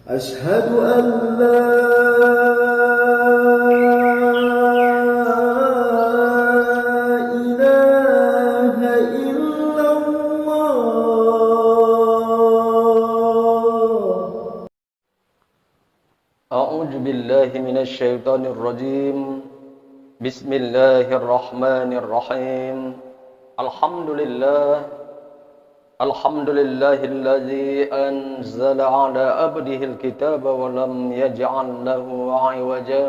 أشهد أن لا إله إلا الله. أعوذ بالله من الشيطان الرجيم. بسم الله الرحمن الرحيم. الحمد لله الذي أنزل على عبده الكتاب ولم يجعل له عوجا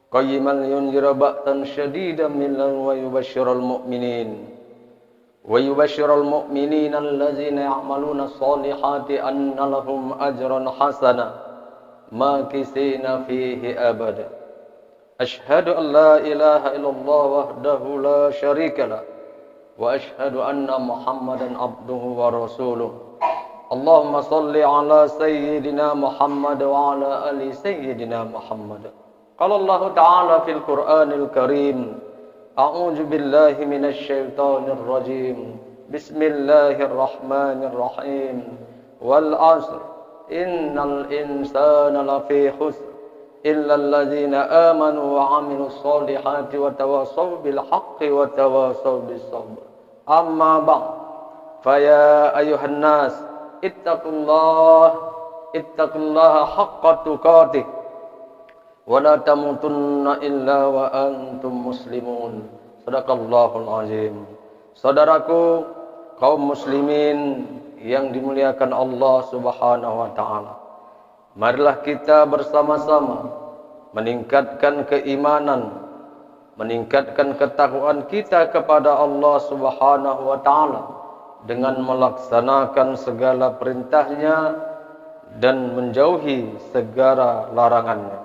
قيما لينذر بأسا شديدا من لدنه ويبشر المؤمنين الذين يعملون الصالحات أن لهم أجرا حسنا ماكثين فيه أبدا. أشهد أن لا إله إلا الله وحده لا شريك له وأشهد أن محمدا عبده ورسوله. اللهم صل على سيدنا محمد وعلى آل سيدنا محمد. قال الله تعالى في القرآن الكريم: أعوذ بالله من الشيطان الرجيم. بسم الله الرحمن الرحيم. والعصر إن الإنسان لفي خسر إلا الذين آمنوا وعملوا الصالحات وتواصوا بالحق وتواصوا بالصبر. أما بعد فيا أيها الناس اتقوا الله حق تقاته ولا تموتن إلا وأنتم مسلمون. Sadaqallahul azim. Saudaraku kaum muslimin yang dimuliakan Allah Subhanahu wa taala, marilah kita bersama-sama meningkatkan keimanan, meningkatkan ketakwaan kita kepada Allah Subhanahu wa taala dengan melaksanakan segala perintahnya dan menjauhi segala larangannya.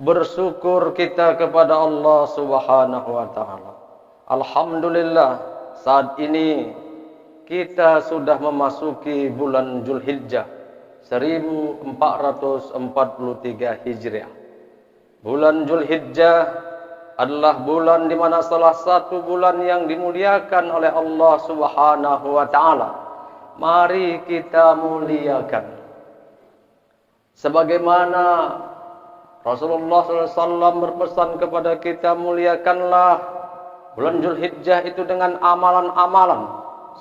Bersyukur kita kepada Allah Subhanahu wa taala. Alhamdulillah, saat ini kita sudah memasuki bulan Zulhijjah 1443 Hijriah. Bulan Zulhijjah adalah bulan di mana salah satu bulan yang dimuliakan oleh Allah Subhanahu wa taala. Mari kita muliakan. Sebagaimana Rasulullah SAW berpesan kepada kita, muliakanlah bulan Zulhijjah itu dengan amalan-amalan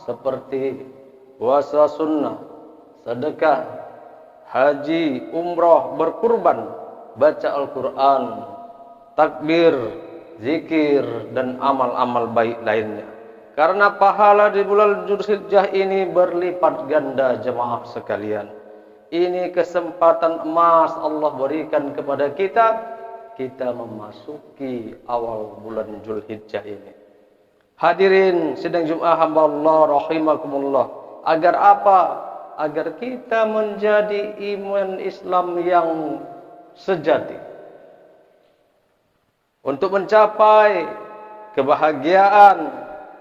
seperti puasa sunnah, sedekah, haji, umrah, berkurban, baca Al-Quran, takbir, zikir, dan amal-amal baik lainnya. Karena pahala di bulan Zulhijjah ini berlipat ganda jemaah sekalian. Ini kesempatan emas Allah berikan kepada kita. Kita memasuki awal bulan Zulhijjah ini. Hadirin sidang Jumat hamba Allah rahimakumullah. Agar apa? Agar kita menjadi iman Islam yang sejati. Untuk mencapai kebahagiaan,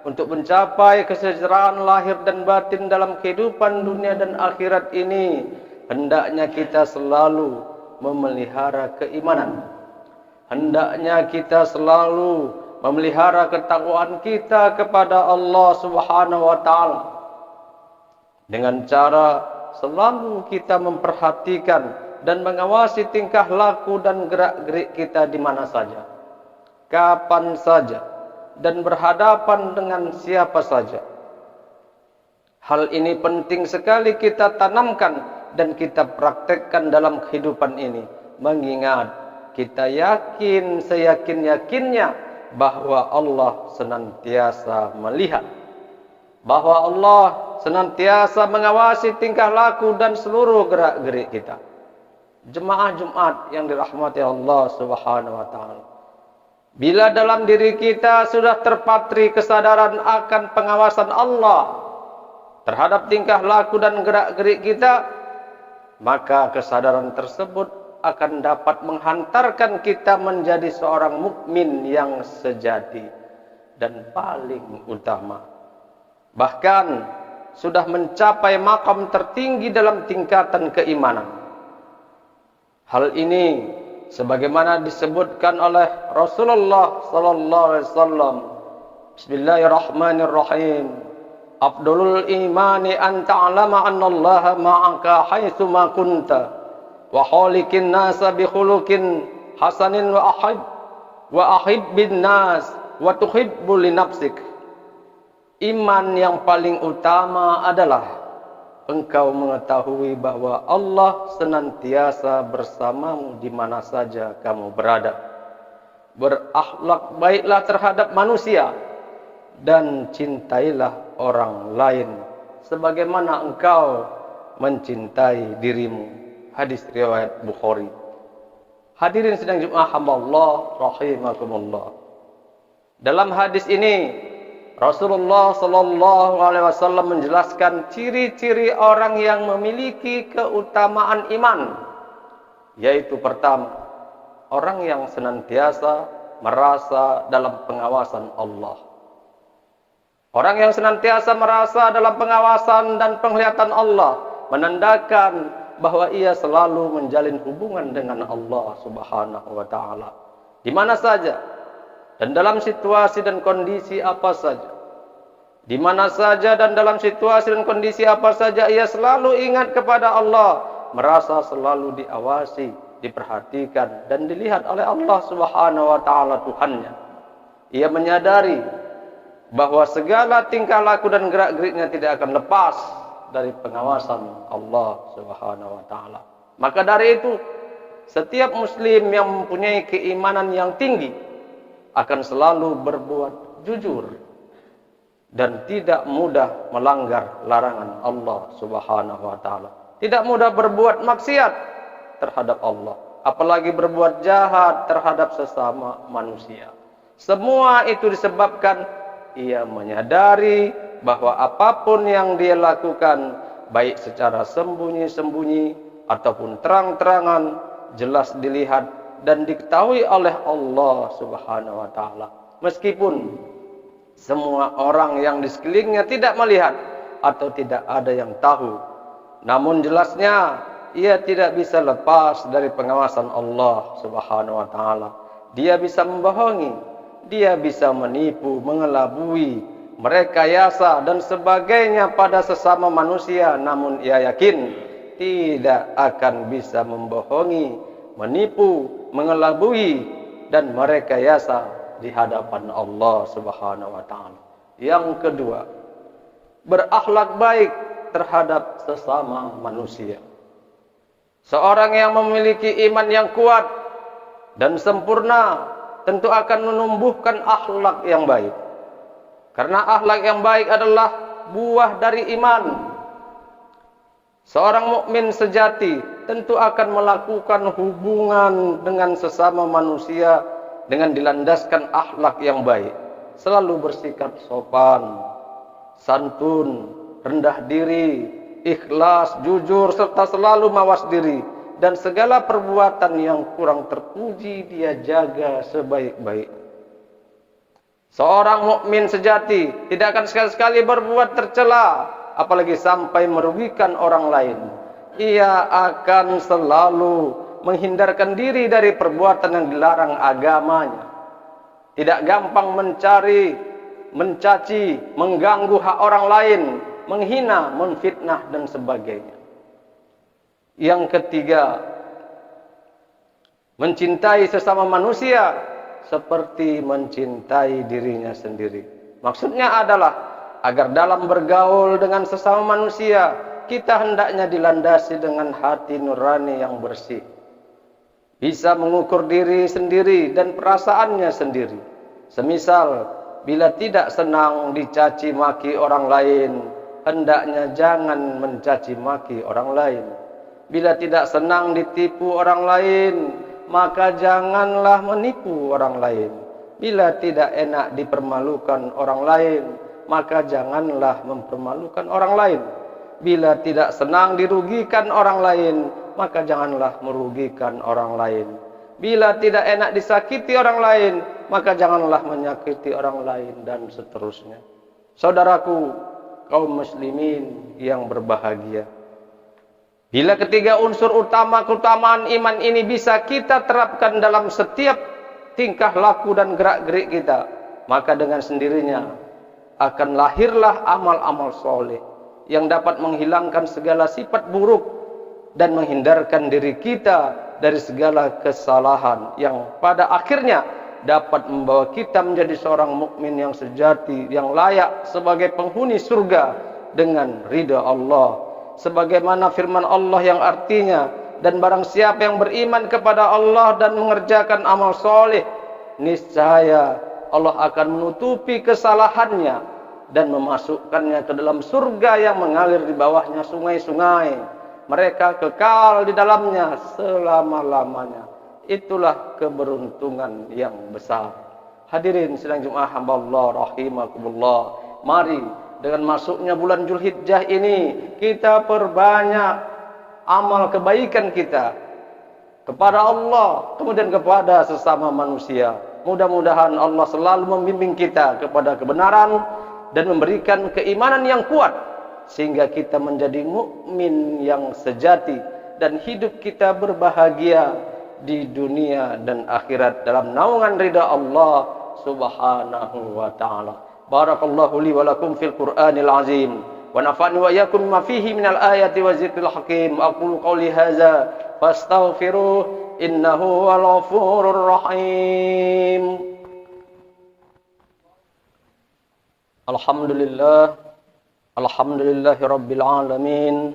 untuk mencapai kesejahteraan lahir dan batin dalam kehidupan dunia dan akhirat ini, hendaknya kita selalu memelihara keimanan. Hendaknya kita selalu memelihara ketakwaan kita kepada Allah Subhanahu wa taala. Dengan cara selalu kita memperhatikan dan mengawasi tingkah laku dan gerak-gerik kita di mana saja, kapan saja, dan berhadapan dengan siapa saja. Hal ini penting sekali kita tanamkan dan kita praktekkan dalam kehidupan ini. Mengingat kita yakin, seyakin-yakinnya bahwa Allah senantiasa melihat, bahwa Allah senantiasa mengawasi tingkah laku dan seluruh gerak-gerik kita. Jemaah Jumat yang dirahmati Allah Subhanahu wa taala, bila dalam diri kita sudah terpatri kesadaran akan pengawasan Allah terhadap tingkah laku dan gerak-gerik kita, maka kesadaran tersebut akan dapat menghantarkan kita menjadi seorang mukmin yang sejati dan paling utama. Bahkan sudah mencapai makam tertinggi dalam tingkatan keimanan. Hal ini sebagaimana disebutkan oleh Rasulullah sallallahu alaihi wasallam. Bismillahirrahmanirrahim. afdalul imani an ta'lama anna Allah ma'aka haitsu ma kunta wa khaliqin nasa bi khuluqin hasanin wa ahib bin nas wa tuhibbu li nafsik. Iman yang paling utama adalah engkau mengetahui bahwa Allah senantiasa bersamamu di mana saja kamu berada. Berakhlak baiklah terhadap manusia dan cintailah orang lain sebagaimana engkau mencintai dirimu. Hadis riwayat Bukhari. Hadirin sedang Jumat hamba Allah rahimakumullah. Dalam hadis ini Rasulullah sallallahu alaihi wasallam menjelaskan ciri-ciri orang yang memiliki keutamaan iman, yaitu pertama, orang yang senantiasa merasa dalam pengawasan Allah. Orang yang senantiasa merasa dalam pengawasan dan penglihatan Allah menandakan bahwa ia selalu menjalin hubungan dengan Allah Subhanahu wa taala di mana saja dan dalam situasi dan kondisi apa saja. Di mana saja dan dalam situasi dan kondisi apa saja ia selalu ingat kepada Allah, merasa selalu diawasi, diperhatikan dan dilihat oleh Allah Subhanahu wa taala Tuhannya. Ia menyadari bahwa segala tingkah laku dan gerak-geriknya tidak akan lepas dari pengawasan Allah Subhanahu wa taala. Maka dari itu, setiap muslim yang mempunyai keimanan yang tinggi akan selalu berbuat jujur dan tidak mudah melanggar larangan Allah Subhanahu wa taala. Tidak mudah berbuat maksiat terhadap Allah, apalagi berbuat jahat terhadap sesama manusia. Semua itu disebabkan ia menyadari bahwa apapun yang dia lakukan, baik secara sembunyi-sembunyi ataupun terang-terangan, jelas dilihat dan diketahui oleh Allah Subhanahu wa taala. Meskipun semua orang yang di sekelilingnya tidak melihat atau tidak ada yang tahu, namun jelasnya ia tidak bisa lepas dari pengawasan Allah Subhanahu wa taala. Dia bisa membohongi, dia bisa menipu, mengelabui, merekayasa dan sebagainya pada sesama manusia, namun ia yakin tidak akan bisa membohongi, menipu, mengelabui dan merekayasa di hadapan Allah Subhanahu wa taala. Yang kedua, berakhlak baik terhadap sesama manusia. Seorang yang memiliki iman yang kuat dan sempurna tentu akan menumbuhkan akhlak yang baik. Karena akhlak yang baik adalah buah dari iman. Seorang mukmin sejati tentu akan melakukan hubungan dengan sesama manusia dengan dilandaskan akhlak yang baik. Selalu bersikap sopan, santun, rendah diri, ikhlas, jujur, serta selalu mawas diri. Dan segala perbuatan yang kurang terpuji dia jaga sebaik-baik. Seorang mukmin sejati tidak akan sekali-sekali berbuat tercela, apalagi sampai merugikan orang lain. Ia akan selalu menghindarkan diri dari perbuatan yang dilarang agamanya. Tidak gampang mencari, mencaci, mengganggu hak orang lain, menghina, menfitnah dan sebagainya. Yang ketiga, mencintai sesama manusia seperti mencintai dirinya sendiri. Maksudnya adalah agar dalam bergaul dengan sesama manusia kita hendaknya dilandasi dengan hati nurani yang bersih. Bisa mengukur diri sendiri dan perasaannya sendiri. Semisal bila tidak senang dicaci maki orang lain, hendaknya jangan mencaci maki orang lain. Bila tidak senang ditipu orang lain, maka janganlah menipu orang lain. Bila tidak enak dipermalukan orang lain, maka janganlah mempermalukan orang lain. Bila tidak senang dirugikan orang lain, maka janganlah merugikan orang lain. Bila tidak enak disakiti orang lain, maka janganlah menyakiti orang lain dan seterusnya. Saudaraku, kaum muslimin yang berbahagia, bila ketiga unsur utama keutamaan iman ini bisa kita terapkan dalam setiap tingkah laku dan gerak-gerik kita, maka dengan sendirinya akan lahirlah amal-amal soleh yang dapat menghilangkan segala sifat buruk dan menghindarkan diri kita dari segala kesalahan yang pada akhirnya dapat membawa kita menjadi seorang mukmin yang sejati, yang layak sebagai penghuni surga dengan ridha Allah. Sebagaimana firman Allah yang artinya, dan barang siapa yang beriman kepada Allah dan mengerjakan amal soleh, niscaya Allah akan menutupi kesalahannya dan memasukkannya ke dalam surga yang mengalir di bawahnya sungai-sungai. Mereka kekal di dalamnya selama-lamanya. Itulah keberuntungan yang besar. Hadirin sidang Jumat hamba Allah rahimakumullah. Mari dengan masuknya bulan Zulhijjah ini kita perbanyak amal kebaikan kita kepada Allah, kemudian kepada sesama manusia. Mudah-mudahan Allah selalu membimbing kita kepada kebenaran dan memberikan keimanan yang kuat sehingga kita menjadi mukmin yang sejati dan hidup kita berbahagia di dunia dan akhirat dalam naungan ridha Allah Subhanahu wa taala. Barakallahu li wa lakum fil Qur'anil azim wa nafa'ani wa iyyakum bima fihi minal ayati wa zikril hakim. Aqulu qawli hadza fastaghfiruh innahu wal ghafurur rahim. Alhamdulillah, alhamdulillahi rabbil alamin.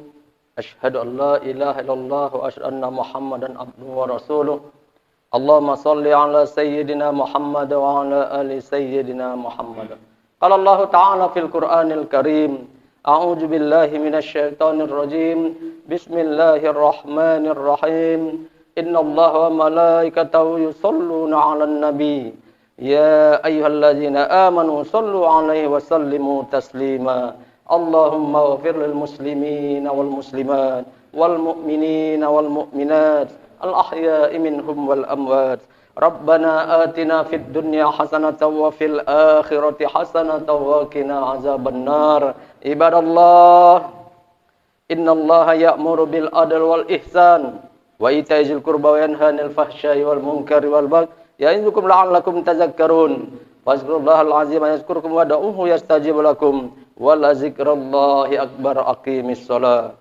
Asyhadu an la ilaha illallah wa asyhadu anna Muhammadan abduhu wa rasuluh. Allahumma salli ala sayyidina Muhammad wa ala ali sayyidina Muhammad. Qala Allah ta'ala fil Qur'anil Karim, a'udzu billahi minasy syaithanir rajim. Bismillahirrahmanirrahim. Innallaha wa malaikatahu yusholluna 'alan nabi. Ya ayyuhalladzina amanu shallu 'alaihi wa sallimu taslima. Allahumma ighfir lil muslimina wal muslimat wal mu'minina wal mu'minat al ahya'i minhum wal amwat. Rabbana atina fid dunya hasanatan wa fil akhirati hasanatan wa qina azabannar. Ibadallah, innallaha ya'muru bil adli wal ihsan wa ita'i dzil qurba wa yanha 'anil fahsya'i wal munkari wal baghi ya'idukum la'allakum tadhakkarun. Fazkurullahal azim yazkurkum wa da'uhu yastajib lakum. Wala zikrallahi akbar. Aqimis shalah.